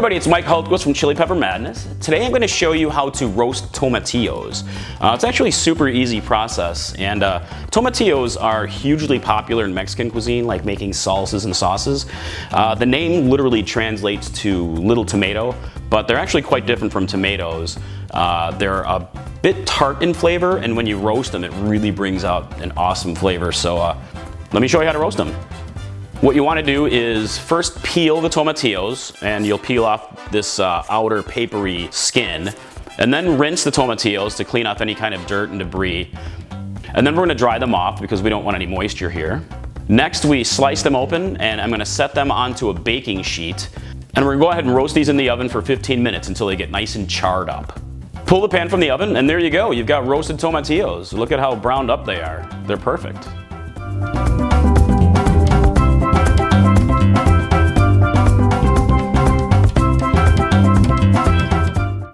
everybody, it's Mike Hultquist from Chili Pepper Madness. Today I'm going to show you how to roast tomatillos. It's actually a super easy process, and tomatillos are hugely popular in Mexican cuisine, like making salsas and sauces. The name literally translates to little tomato, but they're actually quite different from tomatoes. They're a bit tart in flavor, and when you roast them, it really brings out an awesome flavor. So let me show you how to roast them. What you want to do is first peel the tomatillos, and you'll peel off this outer papery skin, and then rinse the tomatillos to clean off any kind of dirt and debris. And then we're going to dry them off because we don't want any moisture here. Next, we slice them open, and I'm going to set them onto a baking sheet, and we're going to go ahead and roast these in the oven for 15 minutes until they get nice and charred up. Pull the pan from the oven, and there you go. You've got roasted tomatillos. Look at how browned up they are. They're perfect.